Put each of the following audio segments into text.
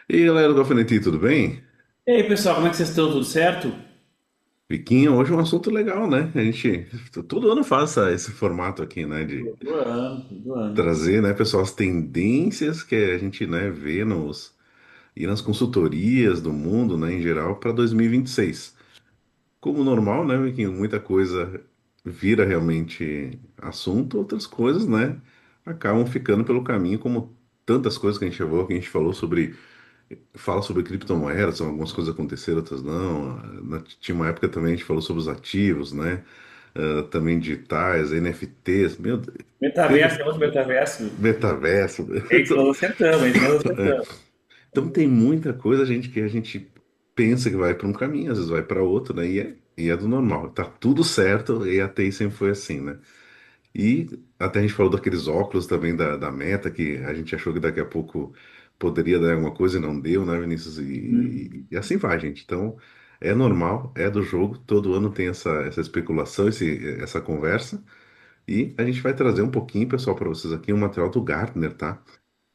E aí, galera do Alfinetinho, tudo bem? E aí, pessoal, como é que vocês estão? Tudo certo? Viquinho, hoje é um assunto legal, né? A gente todo ano faz esse formato aqui, né? De Todo ano, todo ano. trazer, né, pessoal, as tendências que a gente, né, vê e nas consultorias do mundo, né, em geral, para 2026. Como normal, né, Viquinho? Muita coisa vira realmente assunto, outras coisas, né, acabam ficando pelo caminho, como tantas coisas que a gente chegou, que a gente falou sobre. Fala sobre criptomoedas, algumas coisas aconteceram, outras não. Tinha uma época também a gente falou sobre os ativos, né? Também digitais, NFTs, meu Deus, Metaverso, teve temos metaverso. metaverso. É isso, nós acertamos, é isso nós acertamos. Então tem muita coisa, gente, que a gente pensa que vai para um caminho, às vezes vai para outro, né? E é do normal. Tá tudo certo, e a TI sempre foi assim, né? E até a gente falou daqueles óculos também da Meta, que a gente achou que daqui a pouco poderia dar alguma coisa e não deu, né, Vinícius? E Uhum. assim vai, gente. Então, é normal, é do jogo, todo ano tem essa especulação, essa conversa. E a gente vai trazer um pouquinho, pessoal, para vocês aqui, um material do Gartner, tá?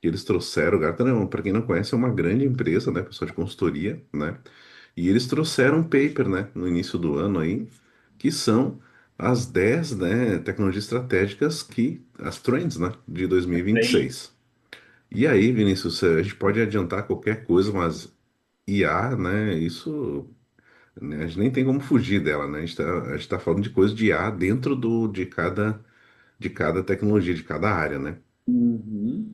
Que eles trouxeram. O Gartner, para quem não conhece, é uma grande empresa, né, pessoal de consultoria, né? E eles trouxeram um paper, né, no início do ano aí, que são as 10, né, tecnologias estratégicas as trends, né, de Tem. 2026. E aí, Vinícius, a gente pode adiantar qualquer coisa, mas IA, né, isso, né, a gente nem tem como fugir dela, né? A gente tá falando de coisa de IA dentro de cada tecnologia, de cada área, né? Uhum.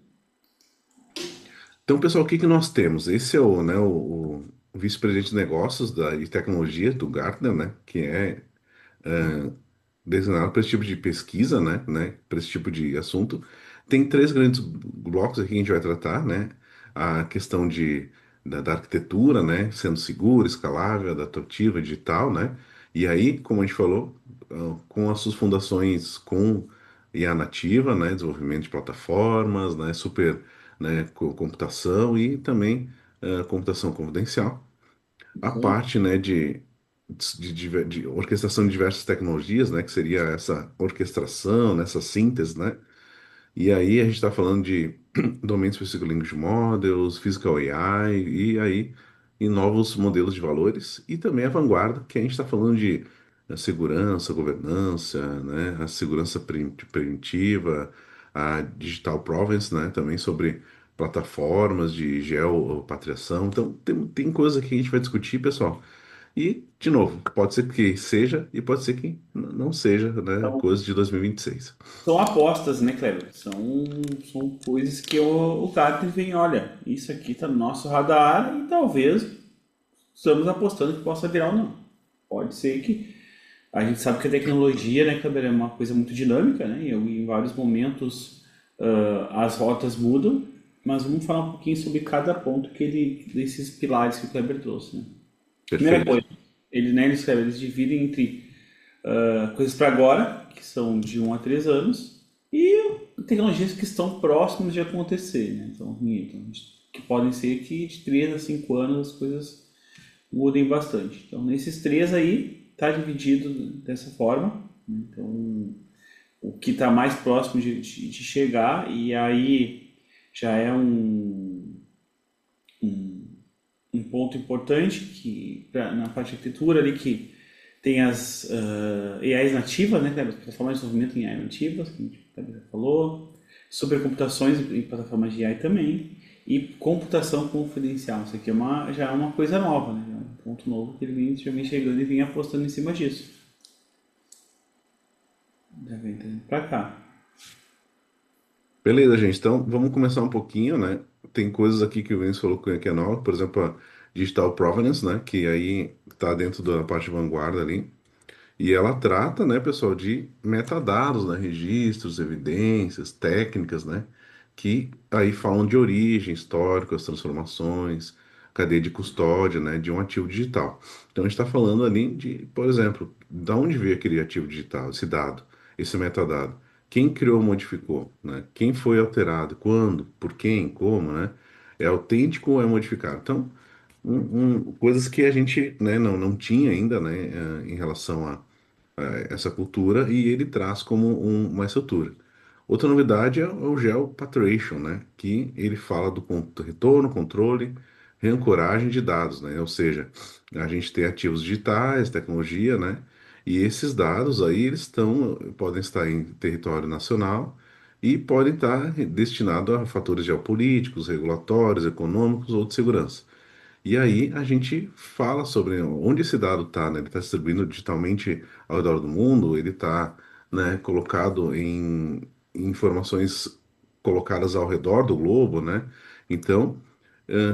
Então, pessoal, o que que nós temos? Esse é o vice-presidente de negócios e tecnologia do Gartner, né? Que é designado para esse tipo de pesquisa, né? Para esse tipo de assunto. Tem três grandes blocos aqui que a gente vai tratar, né? A questão da arquitetura, né? Sendo segura, escalável, adaptativa, digital, né? E aí, como a gente falou, com as suas fundações com IA nativa, né? Desenvolvimento de plataformas, né? Super, né? Computação e também computação confidencial a Isso aí. parte, né, de orquestração de diversas tecnologias, né, que seria essa orquestração, né, essa síntese, né, e aí a gente está falando de Domain Specific Language Models, Physical AI, e aí em novos modelos de valores, e também a vanguarda, que a gente está falando de segurança, governança, né, a segurança preventiva, a digital provenance, né, também sobre plataformas de geopatriação. Então, tem coisa que a gente vai discutir, pessoal. E, de novo, pode ser que seja e pode ser que não seja, né, Então, coisa de 2026. são apostas, né, Kleber? São coisas que o Gartner vem, olha, isso aqui tá no nosso radar e talvez estamos apostando que possa virar ou não. Pode ser que a gente sabe que a tecnologia, né, Kleber, é uma coisa muito dinâmica, né? E em vários momentos as rotas mudam, mas vamos falar um pouquinho sobre cada ponto desses pilares que o Kleber trouxe, né? Primeira Perfeito. coisa, eles dividem entre coisas para agora, que são de 1 a 3 anos, e tecnologias que estão próximas de acontecer, né? Então, que podem ser que de 3 a 5 anos as coisas mudem bastante. Então, nesses três aí, está dividido dessa forma. Então, o que está mais próximo de chegar, e aí já é um ponto importante que na parte de arquitetura ali que tem as AIs nativas, né, plataformas de desenvolvimento em AI nativas, que a gente também já falou, supercomputações em plataformas de AI também, e computação confidencial. Isso aqui já é uma coisa nova, né? É um ponto novo que ele vem chegando e vem apostando em cima disso. Já vem trazendo pra cá. Beleza, gente. Então, vamos começar um pouquinho, né? Tem coisas aqui que o Vinícius falou que é nova, por exemplo, a Digital Provenance, né? Que aí está dentro da parte de vanguarda ali. E ela trata, né, pessoal, de metadados, né? Registros, evidências, técnicas, né? Que aí falam de origem, histórico, as transformações, cadeia de custódia, né? De um ativo digital. Então, a gente está falando ali de, por exemplo, de onde veio aquele ativo digital, esse dado, esse metadado. Quem criou, modificou, né? Quem foi alterado, quando, por quem, como, né? É autêntico ou é modificado? Então, coisas que a gente, né, não tinha ainda, né, em relação a essa cultura, e ele traz como uma estrutura. Outra novidade é o GeoPatriation, né? Que ele fala do retorno, controle, reancoragem de dados, né? Ou seja, a gente tem ativos digitais, tecnologia, né? E esses dados aí, podem estar em território nacional e podem estar destinados a fatores geopolíticos, regulatórios, econômicos ou de segurança. E aí a gente fala sobre onde esse dado está, né? Ele está distribuindo digitalmente ao redor do mundo, ele está, né, colocado em informações colocadas ao redor do globo, né? Então,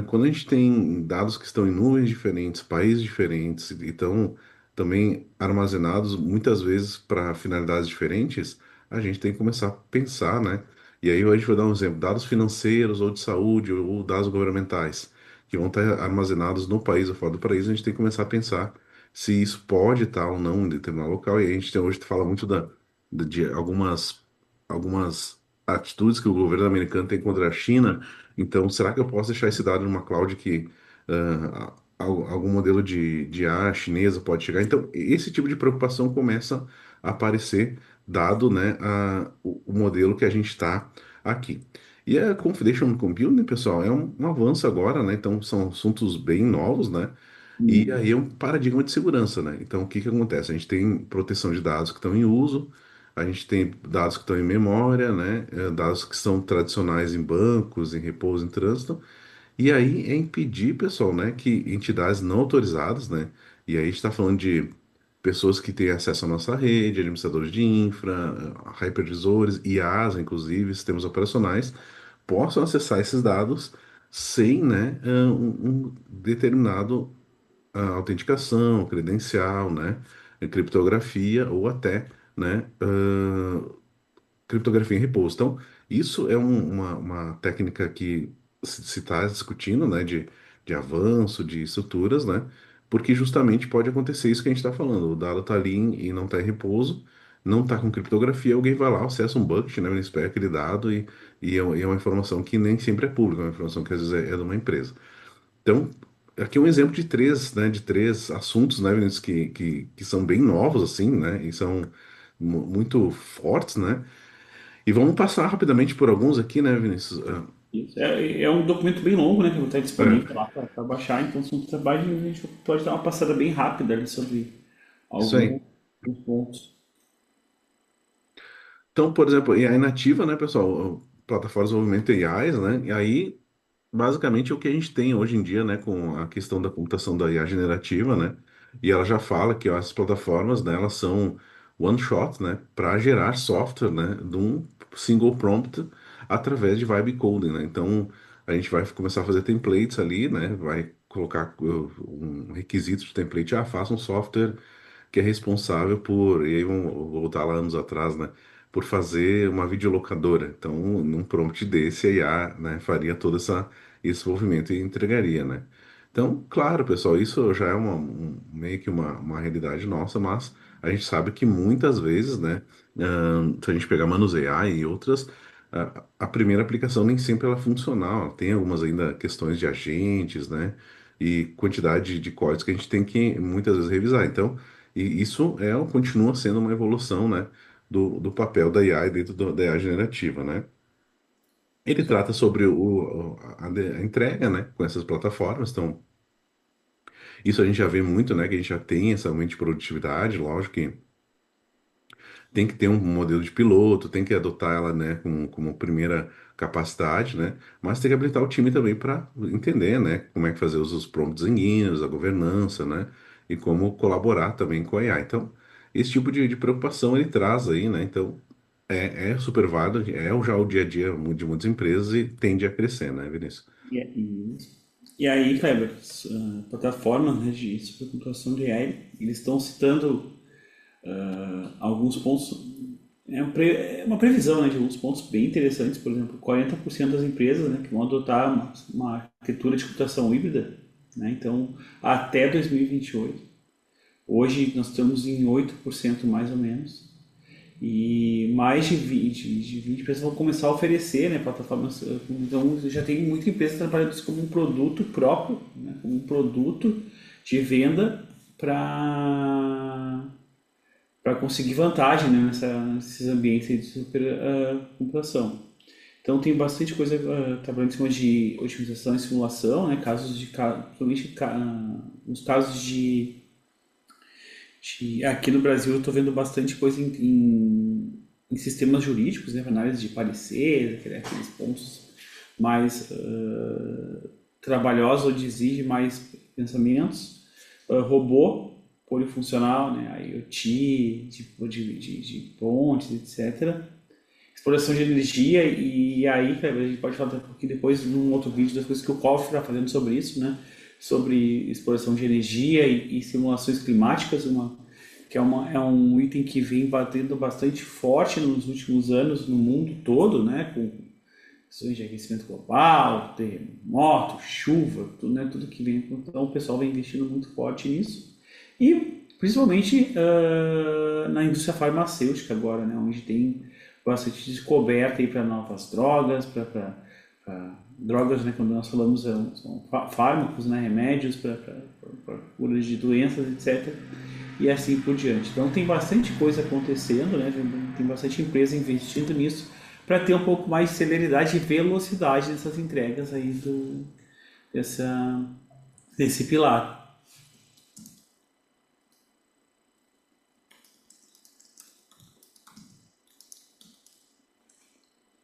quando a gente tem dados que estão em nuvens diferentes, países diferentes, e estão também armazenados muitas vezes para finalidades diferentes, a gente tem que começar a pensar, né? E aí a gente vai dar um exemplo, dados financeiros ou de saúde ou dados governamentais que vão estar armazenados no país ou fora do país, a gente tem que começar a pensar se isso pode estar ou não em determinado local. E a gente hoje fala muito de algumas atitudes que o governo americano tem contra a China. Então, será que eu posso deixar esse dado numa cloud que algum modelo de IA chinesa pode chegar? Então, esse tipo de preocupação começa a aparecer, dado, né, o modelo que a gente está aqui. E a Confidential Computing, pessoal, é um avanço agora, né? Então, são assuntos bem novos, né? E Hum. aí é um paradigma de segurança, né? Então, o que que acontece? A gente tem proteção de dados que estão em uso, a gente tem dados que estão em memória, né? Dados que são tradicionais em bancos, em repouso, em trânsito. E aí é impedir, pessoal, né, que entidades não autorizadas, né? E aí a gente está falando de pessoas que têm acesso à nossa rede, administradores de infra, hypervisores, IaaS, inclusive, sistemas operacionais, possam acessar esses dados sem, né, um determinado autenticação, credencial, né, criptografia ou até, né, criptografia em repouso. Então, isso é uma técnica que se está discutindo, né, de avanço, de estruturas, né, porque justamente pode acontecer isso que a gente está falando. O dado está ali e não está em repouso, não está com criptografia, alguém vai lá, acessa um bucket, né, ele espera aquele dado e é uma informação que nem sempre é pública, é uma informação que às vezes é de uma empresa. Então, aqui é um exemplo de três, né, de três assuntos, né, Vinícius, que são bem novos, assim, né, e são muito fortes, né, e vamos passar rapidamente por alguns aqui, né, Vinícius? Isso. É um documento bem longo, né, que está disponível É, lá para baixar, então são trabalhos a gente pode dar uma passada bem rápida ali sobre isso aí. alguns pontos. Então, por exemplo, AI nativa, né, pessoal? Plataformas de desenvolvimento AIs, né? E aí, basicamente, é o que a gente tem hoje em dia, né, com a questão da computação da IA generativa, né? E ela já fala que ó, essas plataformas, né, elas são one shot, né, para gerar software, né, de um single prompt através de vibe coding, né? Então, a gente vai começar a fazer templates ali, né? Vai colocar um requisito de template, faça um software que é responsável por, e aí vamos voltar lá anos atrás, né, por fazer uma videolocadora. Então, num prompt desse, a IA, né, faria todo esse movimento e entregaria, né. Então, claro, pessoal, isso já é meio que uma realidade nossa, mas a gente sabe que muitas vezes, né, se a gente pegar Manusear e outras, a primeira aplicação nem sempre ela é funcional. Tem algumas ainda questões de agentes, né, e quantidade de códigos que a gente tem que muitas vezes revisar. Então, e isso continua sendo uma evolução, né, do papel da AI dentro da IA generativa, né? Ele Isso aí. trata sobre a entrega, né, com essas plataformas. Então, isso a gente já vê muito, né, que a gente já tem essa aumento de produtividade, lógico que tem que ter um modelo de piloto, tem que adotar ela, né, como primeira capacidade, né? Mas tem que habilitar o time também para entender, né, como é que fazer os promptzinhos, a governança, né? E como colaborar também com a AI. Então, esse tipo de preocupação ele traz aí, né? Então, é super válido, já o dia a dia de muitas empresas e tende a crescer, né, Vinícius? E aí, Kleber, as plataformas, né, de supercomputação de AI, eles estão citando alguns pontos, é uma previsão, né, de alguns pontos bem interessantes. Por exemplo, 40% das empresas, né, que vão adotar uma arquitetura de computação híbrida, né, então até 2028. Hoje nós estamos em 8% mais ou menos. E mais de 20 empresas vão começar a oferecer, né, plataformas. Então já tem muita empresa trabalhando isso como um produto próprio, né, como um produto de venda para conseguir vantagem, né, nesses ambientes aí de supercomputação. Então tem bastante coisa trabalhando em cima de otimização e simulação, né, principalmente nos casos aqui no Brasil eu estou vendo bastante coisa em sistemas jurídicos, né, análise de parecer, aqueles pontos mais trabalhosos, onde exige mais pensamentos. Robô polifuncional, né, IoT, tipo de pontes, etc. Exploração de energia, e aí, cara, a gente pode falar um pouquinho depois num outro vídeo das coisas que o Koff está fazendo sobre isso, né? Sobre exploração de energia e simulações climáticas, é um item que vem batendo bastante forte nos últimos anos no mundo todo, né? Com questões de aquecimento global, terremoto, chuva, tudo, né? Tudo que vem. Então o pessoal vem investindo muito forte nisso. E principalmente na indústria farmacêutica agora, né? Onde tem bastante descoberta para novas drogas, para drogas, né, quando nós falamos são fármacos, né, remédios para cura de doenças, etc. E assim por diante. Então tem bastante coisa acontecendo, né, tem bastante empresa investindo nisso para ter um pouco mais de celeridade e velocidade dessas entregas aí desse pilar.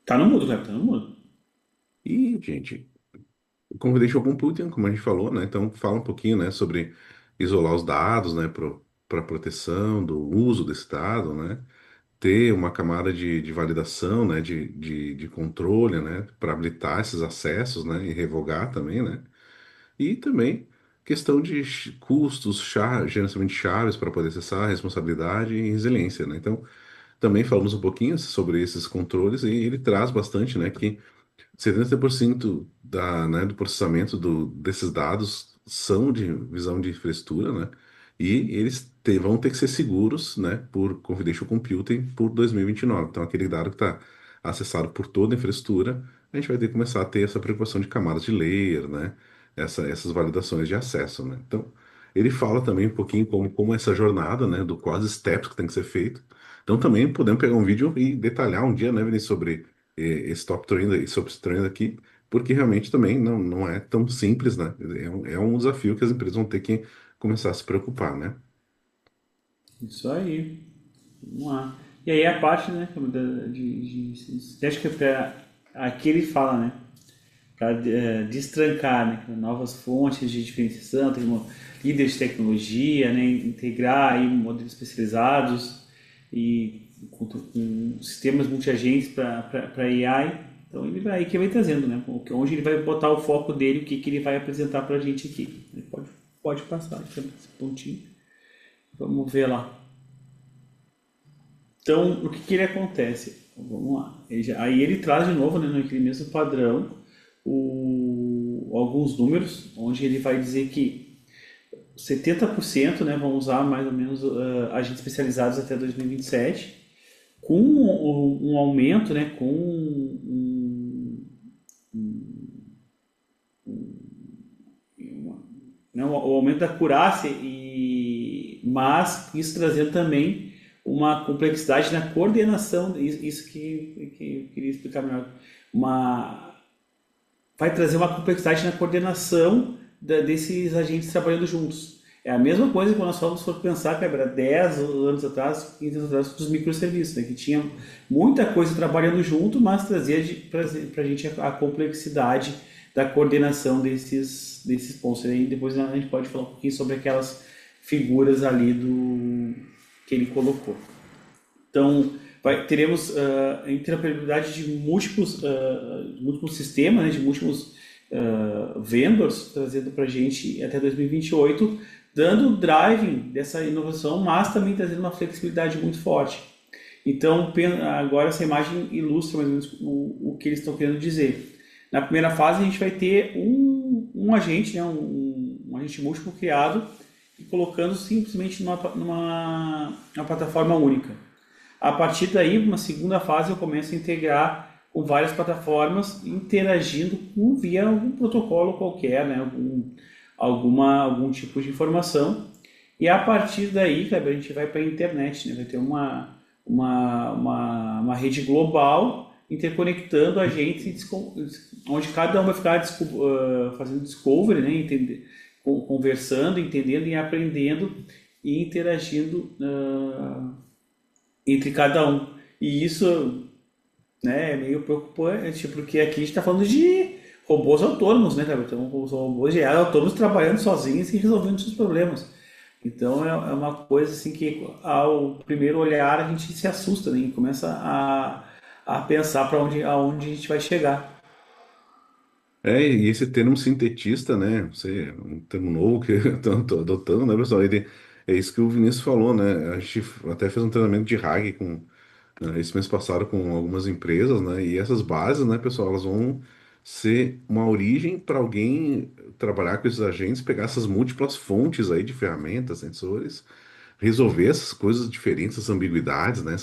Tá no mudo, cara, tá no mudo. E, gente, o Confidential Computing, como a gente falou, né? Então, fala um pouquinho, né, sobre isolar os dados, né, para proteção do uso desse dado, né? Ter uma camada de validação, né, de controle, né, para habilitar esses acessos, né, e revogar também, né? E também questão de custos, gerenciamento de chaves para poder acessar, responsabilidade e resiliência, né? Então, também falamos um pouquinho sobre esses controles e ele traz bastante, né, que 70% né, do processamento desses dados são de visão de infraestrutura, né? E eles vão ter que ser seguros, né, por Confidential Computing por 2029. Então, aquele dado que está acessado por toda a infraestrutura, a gente vai ter que começar a ter essa preocupação de camadas de layer, né? Essas validações de acesso, né? Então, ele fala também um pouquinho como essa jornada, né, do quais steps que tem que ser feito. Então, também podemos pegar um vídeo e detalhar um dia, né, Vinícius, sobre esse top trend, esse trend aqui, porque realmente também não é tão simples, né? É um desafio que as empresas vão ter que começar a se preocupar, né? Isso aí. Vamos lá. E aí a parte, né, acho que aqui ele fala, né, para destrancar, né, novas fontes de diferenciação, tem líderes de tecnologia, né, integrar aí modelos especializados e com sistemas multiagentes para AI. Então ele vai, que vai trazendo, né, onde ele vai botar o foco dele, o que, que ele vai apresentar para a gente aqui. Ele pode passar aqui, esse pontinho. Vamos ver lá. Então, o que, que ele acontece? Vamos lá. Aí ele traz de novo, né, naquele mesmo padrão, alguns números, onde ele vai dizer que 70%, né, vão usar mais ou menos agentes especializados até 2027, com um aumento, né, com né, o aumento da acurácia, mas isso trazendo também uma complexidade na coordenação, isso que eu queria explicar melhor, vai trazer uma complexidade na coordenação desses agentes trabalhando juntos. É a mesma coisa quando nós for pensar, que era 10 anos atrás, 15 anos atrás, dos microserviços, né? Que tinha muita coisa trabalhando junto, mas trazia para a gente a complexidade da coordenação desses pontos. E aí depois a gente pode falar um pouquinho sobre aquelas figuras ali que ele colocou. Então, teremos interoperabilidade de múltiplos sistemas, né, de múltiplos vendors, trazendo para a gente até 2028, dando o driving dessa inovação, mas também trazendo uma flexibilidade muito forte. Então, agora essa imagem ilustra mais ou menos o que eles estão querendo dizer. Na primeira fase, a gente vai ter um agente, né, um agente múltiplo criado, e colocando simplesmente numa plataforma única. A partir daí, uma segunda fase, eu começo a integrar com várias plataformas, interagindo via algum protocolo qualquer, né? Algum tipo de informação. E a partir daí, Kleber, a gente vai para a internet, né? Vai ter uma rede global interconectando a gente, onde cada um vai ficar fazendo discovery, né? Conversando, entendendo e aprendendo e interagindo entre cada um. E isso, né, é meio preocupante, porque aqui a gente está falando de robôs autônomos, né, cara? Então, os robôs de IA autônomos trabalhando sozinhos e resolvendo seus problemas. Então, é uma coisa assim que, ao primeiro olhar, a gente se assusta, né? E começa a pensar para aonde a gente vai chegar. E esse termo sintetista, né? Você, um termo novo que eu tô adotando, né, pessoal? É isso que o Vinícius falou, né? A gente até fez um treinamento de RAG esse mês passado com algumas empresas, né? E essas bases, né, pessoal, elas vão ser uma origem para alguém trabalhar com esses agentes, pegar essas múltiplas fontes aí de ferramentas, sensores, resolver essas coisas diferentes, essas ambiguidades, né?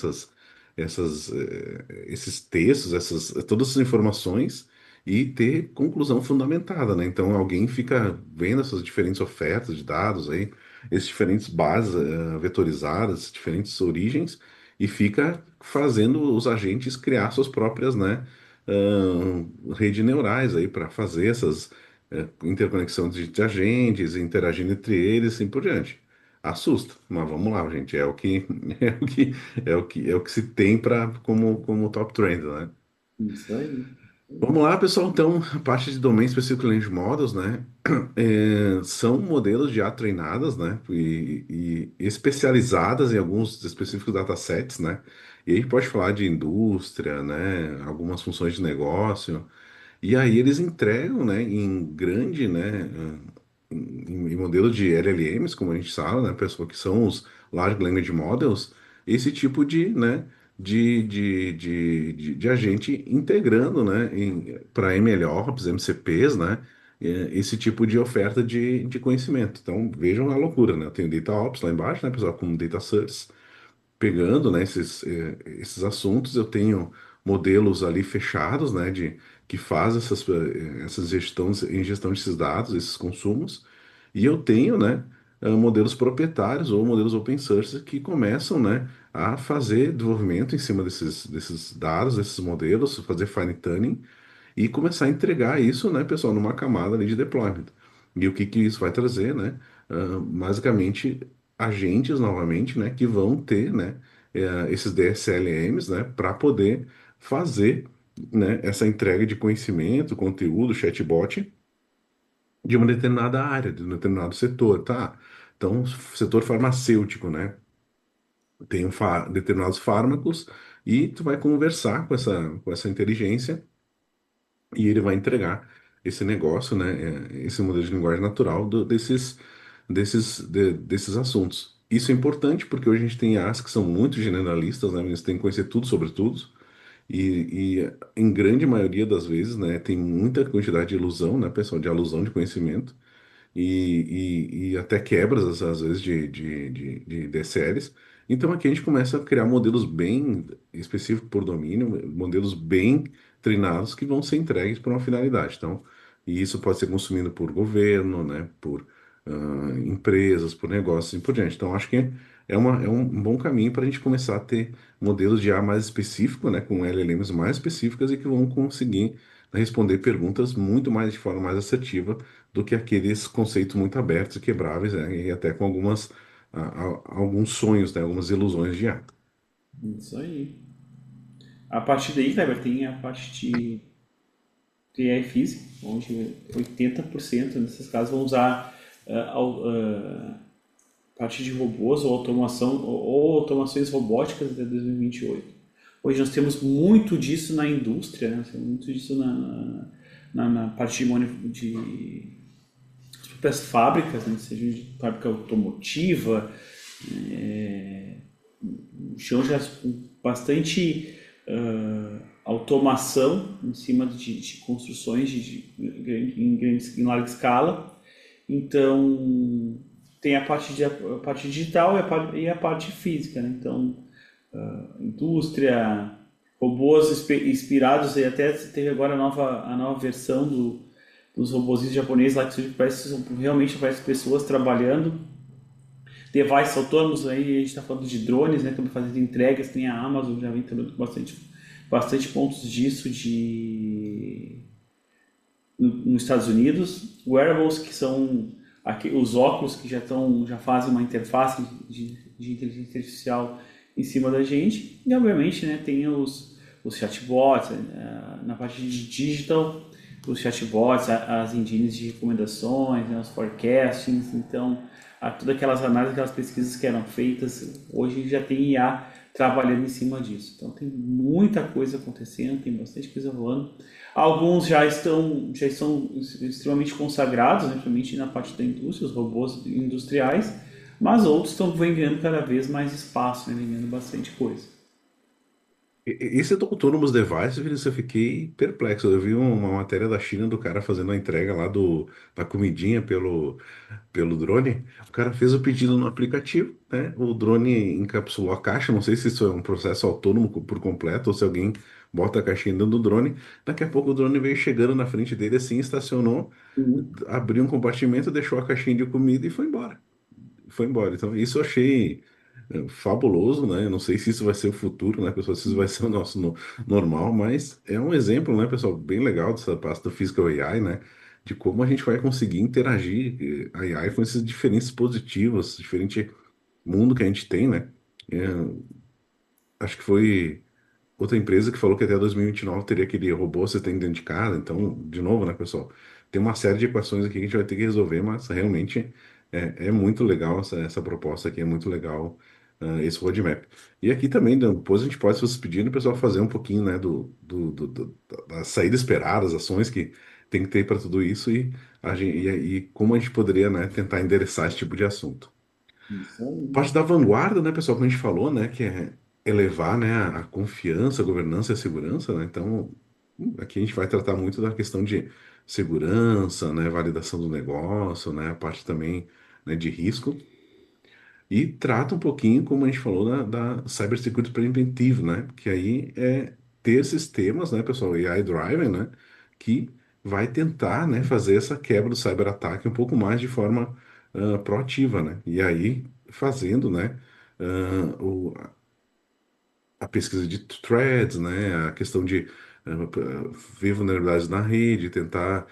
Esses textos, todas essas informações e ter conclusão fundamentada, né? Então alguém fica vendo essas diferentes ofertas de dados aí, esses diferentes bases vetorizadas, diferentes origens e fica fazendo os agentes criar suas próprias, né, redes neurais aí para fazer essas interconexão de agentes, interagindo entre eles, e assim por diante. Assusta, mas vamos lá, gente. É o que é o que se tem para como top trend, né? Isso aí. Vamos lá, pessoal. Então, a parte de Domain Specific Language Models, né? São modelos de IA treinadas, né? E especializadas em alguns específicos datasets, né? E aí pode falar de indústria, né? Algumas funções de negócio. E aí eles entregam, né? Em grande, né? Em modelo de LLMs, como a gente fala, né, pessoal, que são os Large Language Models, esse tipo de, né, de agente integrando, né, para MLOps, MCPs, né, esse tipo de oferta de conhecimento. Então, vejam a loucura, né? Eu tenho DataOps lá embaixo, né, pessoal, como Data Source, pegando, né, esses assuntos, eu tenho modelos ali fechados, né, que fazem essas ingestão desses dados, esses consumos, e eu tenho, né, modelos proprietários ou modelos open source que começam, né, a fazer desenvolvimento em cima desses dados, desses modelos, fazer fine tuning e começar a entregar isso, né, pessoal, numa camada ali de deployment. E o que que isso vai trazer, né? Basicamente, agentes novamente, né, que vão ter, né, esses DSLMs, né, para poder fazer, né, essa entrega de conhecimento, conteúdo, chatbot de uma determinada área, de um determinado setor, tá? Então, setor farmacêutico, né? Tem determinados fármacos e tu vai conversar com essa inteligência e ele vai entregar esse negócio, né, esse modelo de linguagem natural desses assuntos. Isso é importante porque hoje a gente tem IAs que são muito generalistas, né, eles têm que conhecer tudo sobre tudo, e em grande maioria das vezes, né, tem muita quantidade de ilusão, né, pessoal, de alusão de conhecimento, e até quebras, às vezes, de DSLs. Então aqui a gente começa a criar modelos bem específicos por domínio, modelos bem treinados que vão ser entregues para uma finalidade. Então, e isso pode ser consumido por governo, né, por empresas, por negócios e por diante. Então, acho que é um bom caminho para a gente começar a ter modelos de IA mais específicos, né, com LLMs mais específicas e que vão conseguir responder perguntas muito mais de forma mais assertiva do que aqueles conceitos muito abertos e quebráveis, né, e até com alguns sonhos, né, algumas ilusões de IA. Isso aí. A partir daí, Kleber, tem a parte de AI física, onde 80% nesses casos vão usar parte de robôs ou automação ou automações robóticas até 2028. Hoje nós temos muito disso na indústria, né? Temos muito disso na parte de as próprias fábricas, né? Seja de fábrica automotiva, o chão já com bastante automação em cima de construções em larga escala. Então, tem a parte digital e a parte física, né? Então, indústria, robôs inspirados, e até teve agora a nova versão dos robôs japoneses lá que realmente parece pessoas trabalhando devices autônomos, aí a gente está falando de drones, né, também fazendo entregas, tem a Amazon, já vem também com bastante pontos disso nos Estados Unidos. Wearables, que são os óculos que já fazem uma interface de inteligência artificial em cima da gente. E, obviamente, né, tem os chatbots, na parte de digital, os chatbots, as engines de recomendações, né, os forecastings. Então, todas aquelas análises, aquelas pesquisas que eram feitas, hoje já tem IA trabalhando em cima disso. Então, tem muita coisa acontecendo, tem bastante coisa rolando. Alguns já estão extremamente consagrados, né, principalmente na parte da indústria, os robôs industriais, mas outros estão ganhando cada vez mais espaço, né, ganhando bastante coisa. Esse do autônomos devices, Vinícius, eu fiquei perplexo. Eu vi uma matéria da China do cara fazendo a entrega lá da comidinha pelo drone. O cara fez o pedido no aplicativo, né? O drone encapsulou a caixa. Não sei se isso é um processo autônomo por completo ou se alguém bota a caixinha dentro do drone. Daqui a pouco o drone veio chegando na frente dele assim, estacionou, Uhum. abriu um compartimento, deixou a caixinha de comida e foi embora. Foi embora. Então, isso eu achei fabuloso, né? Eu não sei se isso vai ser o futuro, né, pessoal? Se isso vai ser o nosso normal, mas é um exemplo, né, pessoal, bem legal dessa parte do Physical AI, né? De como a gente vai conseguir interagir a AI com esses diferentes dispositivos, diferente mundo que a gente tem, né? É, acho que foi outra empresa que falou que até 2029 teria aquele robô assistente dentro de casa. Então, de novo, né, pessoal? Tem uma série de equações aqui que a gente vai ter que resolver, mas realmente é muito legal essa proposta aqui, é muito legal esse roadmap. E aqui também, depois a gente pode, se vocês pedirem, o pessoal fazer um pouquinho, né, da saída esperada, as ações que tem que ter para tudo isso e como a gente poderia, né, tentar endereçar esse tipo de assunto. Isso aí. Parte da vanguarda, né, pessoal, como a gente falou, né, que é elevar, né, a confiança, a governança e a segurança, né? Então, aqui a gente vai tratar muito da questão de segurança, né, validação do negócio, né, a parte também, né, de risco. E trata um pouquinho, como a gente falou, da cybersecurity preventive, né? Que aí é ter sistemas, né, pessoal, AI-driven, né? Que vai tentar, né, fazer essa quebra do cyberataque um pouco mais de forma proativa, né? E aí, fazendo, né, a pesquisa de threads, né, a questão de ver vulnerabilidades na rede, tentar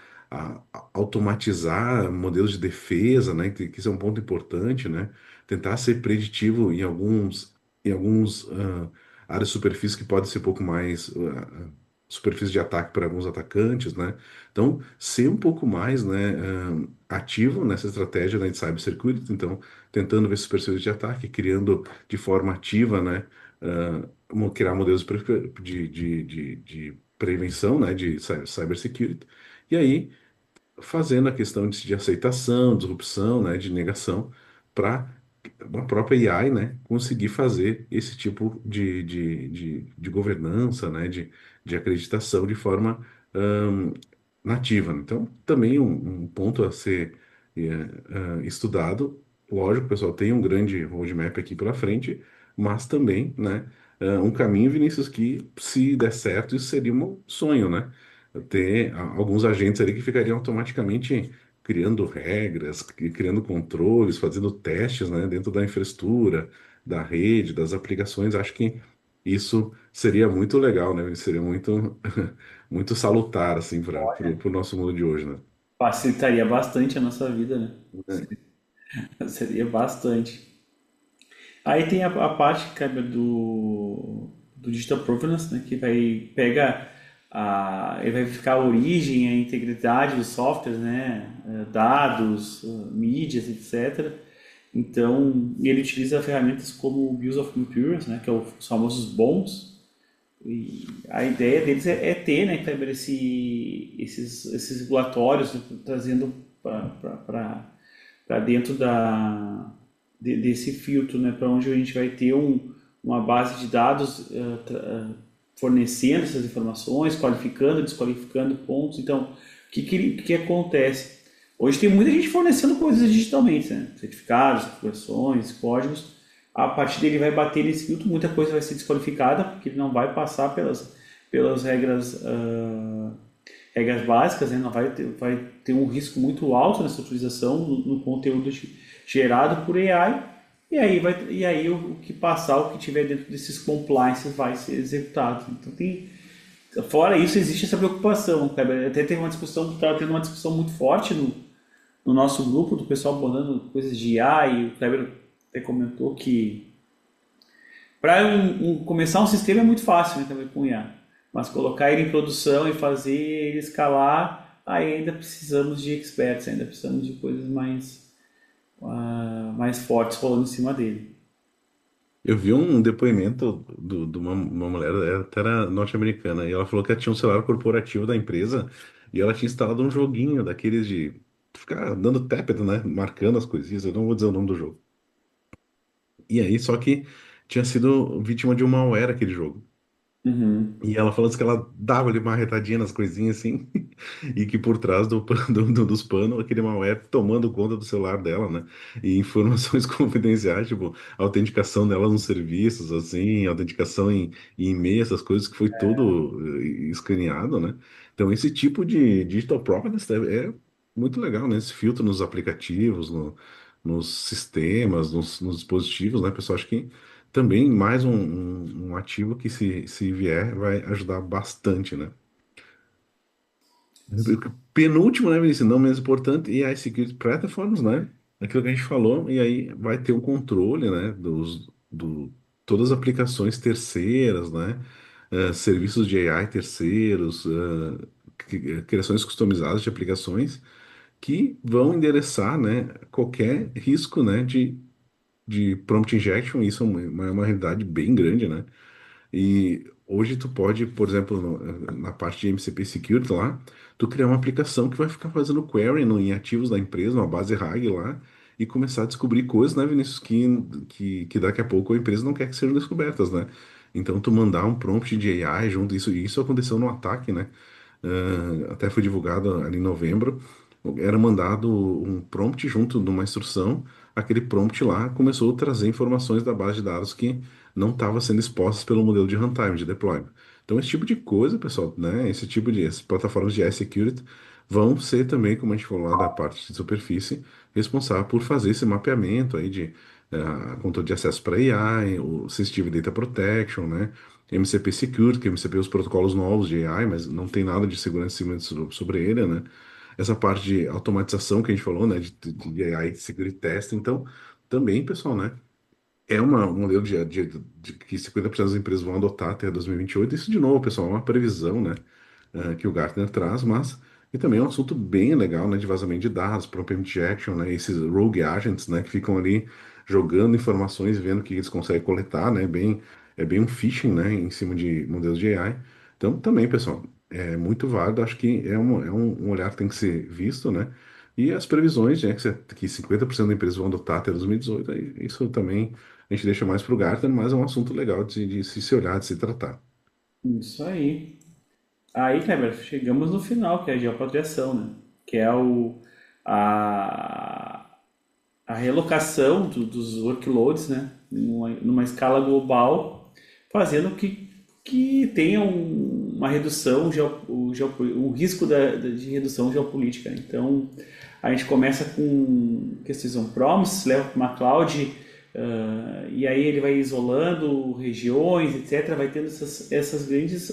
automatizar modelos de defesa, né, que isso é um ponto importante, né, tentar ser preditivo em alguns áreas de superfície que podem ser um pouco mais superfície de ataque para alguns atacantes, né, então ser um pouco mais, né, ativo nessa estratégia, né, de cybersecurity, então tentando ver superfície de ataque, criando de forma ativa, né, criar modelos de prevenção, né, de cybersecurity, e aí fazendo a questão de aceitação, disrupção, né, de negação, para a própria AI, né, conseguir fazer esse tipo de governança, né, de acreditação de forma ahn, nativa. Então, também um ponto a ser estudado. Lógico, pessoal, tem um grande roadmap aqui pela frente, mas também, né, um caminho, Vinícius, que se der certo, isso seria um sonho, né? Ter alguns agentes ali que ficariam automaticamente criando regras, criando controles, fazendo testes, né, dentro da infraestrutura, da rede, das aplicações. Acho que isso seria muito legal, né? Seria muito, muito salutar, assim, para o nosso mundo de hoje, né? Facilitaria bastante a nossa vida, né? É. Seria bastante. Aí tem a parte, cara, do Digital Provenance, né, que ele vai verificar a origem, a integridade dos softwares, né, dados, mídias, etc. Então, ele utiliza ferramentas como o Bills of Computers, né, que é os famosos bons. E a ideia deles é ter, né, Kleber, esses regulatórios, né, trazendo para dentro desse filtro, né, para onde a gente vai ter uma base de dados fornecendo essas informações, qualificando, desqualificando pontos. Então, o que acontece? Hoje tem muita gente fornecendo coisas digitalmente, né? Certificados, versões, códigos. A partir dele vai bater nesse filtro, muita coisa vai ser desqualificada, porque ele não vai passar pelas regras básicas, né? Não vai ter um risco muito alto nessa utilização no conteúdo gerado por AI. E aí o que passar, o que tiver dentro desses compliances vai ser executado. Então fora isso, existe essa preocupação, Kleber. Até teve uma discussão, estava tendo uma discussão muito forte no nosso grupo, do pessoal abordando coisas de IA, e o Kleber até comentou que para começar um sistema é muito fácil, né, também com IA. Mas colocar ele em produção e fazer ele escalar, aí ainda precisamos de experts, ainda precisamos de coisas mais fortes rolando em cima dele. Eu vi um depoimento de uma mulher, ela até era norte-americana, e ela falou que ela tinha um celular corporativo da empresa e ela tinha instalado um joguinho daqueles de ficar dando tap, né? Marcando as coisinhas, eu não vou dizer o nome do jogo. E aí, só que tinha sido vítima de um malware aquele jogo. Uhum. E ela falando que ela dava ali uma retadinha nas coisinhas assim, e que por trás dos panos, aquele malware tomando conta do celular dela, né? E informações confidenciais, tipo, autenticação dela nos serviços, assim, autenticação em e-mail, essas coisas que foi tudo escaneado, né? Então, esse tipo de digital provenance é muito legal, né? Esse filtro nos aplicativos, nos sistemas, nos dispositivos, né, pessoal? Acho que também mais um ativo que se vier vai ajudar bastante, né? Penúltimo, né, Vinícius? Não menos importante, AI Security Platforms, né? Aquilo que a gente falou, e aí vai ter um controle, né, todas as aplicações terceiras, né? Serviços de AI terceiros, criações customizadas de aplicações que vão endereçar, né, qualquer risco, né, de prompt injection. Isso é uma realidade bem grande, né? E hoje tu pode, por exemplo, na parte de MCP Security lá, tu criar uma aplicação que vai ficar fazendo query em ativos da empresa, uma base RAG lá, e começar a descobrir coisas, né, Vinícius, que daqui a pouco a empresa não quer que sejam descobertas, né? Então tu mandar um prompt de AI junto, isso aconteceu no ataque, né? Até foi divulgado ali em novembro, era mandado um prompt junto de uma instrução, aquele prompt lá começou a trazer informações da base de dados que não estava sendo expostas pelo modelo de runtime, de deployment. Então, esse tipo de coisa, pessoal, né? Essas plataformas de iSecurity vão ser também, como a gente falou lá da parte de superfície, responsável por fazer esse mapeamento aí de controle de acesso para AI, o Sensitive Data Protection, né? MCP Security, que MCP é os protocolos novos de AI, mas não tem nada de segurança em cima sobre ele, né? Essa parte de automatização que a gente falou, né? De AI, de Security Test. Então, também, pessoal, né? É um modelo de que 50% das empresas vão adotar até 2028. Isso, de novo, pessoal, é uma previsão, né, que o Gartner traz, mas e também é um assunto bem legal, né, de vazamento de dados, prompt injection, né, esses rogue agents, né, que ficam ali jogando informações e vendo o que eles conseguem coletar, né, é bem um phishing, né, em cima de modelos de AI. Então, também, pessoal, é muito válido. Acho que um olhar que tem que ser visto, né, e as previsões, né, que 50% das empresas vão adotar até 2018, aí isso também a gente deixa mais para o Gartner, mas é um assunto legal de se olhar, de se tratar. Isso aí. Aí, Kleber, chegamos no final, que é a geopatriação, né? Que é a, a relocação dos workloads, né? Numa escala global, fazendo que tenha uma redução, um risco de redução geopolítica, né? Então, a gente começa com questões on-premise, leva para uma cloud, e aí ele vai isolando regiões, etc. Vai tendo essas grandes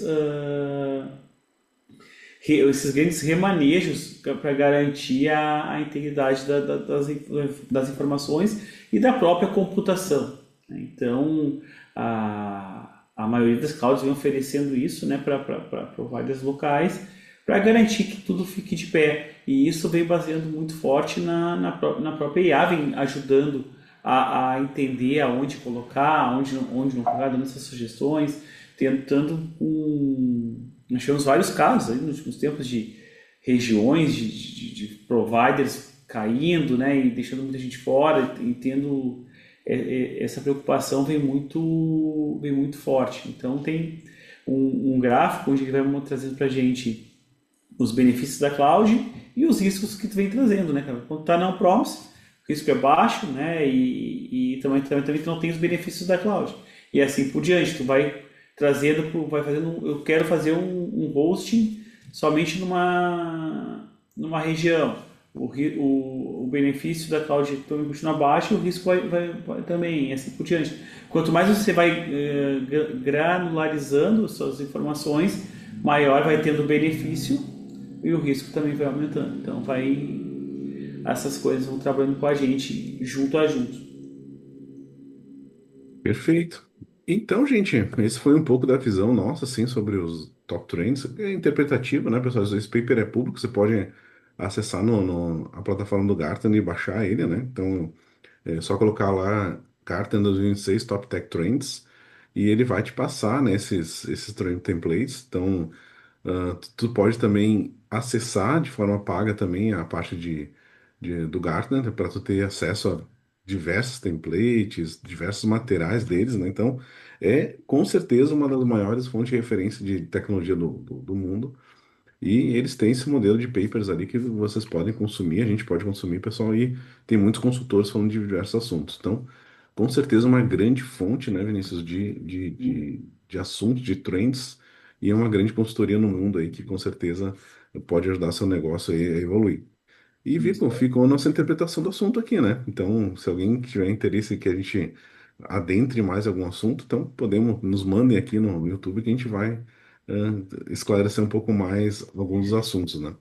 esses grandes remanejos para garantir a integridade das informações e da própria computação, né? Então, a maioria das clouds vem oferecendo isso, né, para providers locais, para garantir que tudo fique de pé. E isso vem baseando muito forte na própria IA, vem ajudando a entender aonde colocar, onde não colocar, dando essas sugestões, tentando nós tivemos vários casos aí nos últimos tempos de regiões de providers caindo, né, e deixando muita gente fora, e tendo essa preocupação vem muito forte. Então tem um gráfico onde ele vai trazendo para a gente os benefícios da cloud e os riscos que tu vem trazendo, né, cara? Quando está na on-premise, o risco é baixo, né, e também tu não tem os benefícios da cloud. E assim por diante, tu vai trazendo, vai fazendo, eu quero fazer um hosting somente numa região. o benefício da cloud também continua baixo e o risco vai também, e assim por diante. Quanto mais você vai granularizando suas informações, maior vai tendo o benefício e o risco também vai aumentando. Então essas coisas vão trabalhando com a gente junto a junto. Perfeito. Então, gente, esse foi um pouco da visão nossa, assim, sobre os top trends. É interpretativo, né, pessoal? Esse paper é público, você pode acessar a plataforma do Gartner e baixar ele, né? Então, é só colocar lá Gartner 2026 Top Tech Trends e ele vai te passar, né, esses trend templates. Então, tu pode também acessar de forma paga também a parte do Gartner para tu ter acesso a diversos templates, diversos materiais deles, né? Então, é com certeza uma das maiores fontes de referência de tecnologia do mundo. E eles têm esse modelo de papers ali que vocês podem consumir, a gente pode consumir, pessoal, e tem muitos consultores falando de diversos assuntos. Então, com certeza uma grande fonte, né, Vinícius, de assuntos, de trends, e é uma grande consultoria no mundo aí que com certeza pode ajudar seu negócio aí a evoluir. E Isso aí. ficou a nossa interpretação do assunto aqui, né? Então, se alguém tiver interesse que a gente adentre mais algum assunto, então podemos, nos mandem aqui no YouTube que a gente vai esclarecer um pouco mais alguns dos assuntos, né?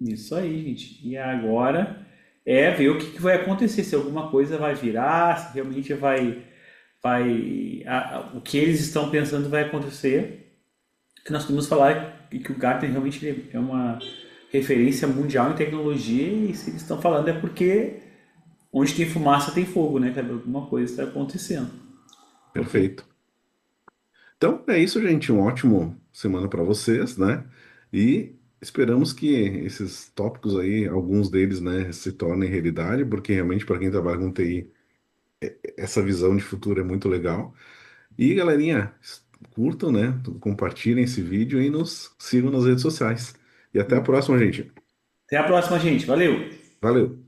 Isso aí, gente. E agora é ver o que vai acontecer, se alguma coisa vai virar, se realmente o que eles estão pensando vai acontecer. Que nós podemos falar que o Gartner realmente é uma referência mundial em tecnologia e se eles estão falando é porque onde tem fumaça tem fogo, né, cara? Alguma coisa está acontecendo. Ok? Perfeito. Então, é isso, gente. Um ótimo semana para vocês, né? E esperamos que esses tópicos aí, alguns deles, né, se tornem realidade, porque realmente para quem trabalha com TI, essa visão de futuro é muito legal. E galerinha, curtam, né? Compartilhem esse vídeo e nos sigam nas redes sociais. E até a próxima, gente. Até a próxima, gente. Valeu! Valeu!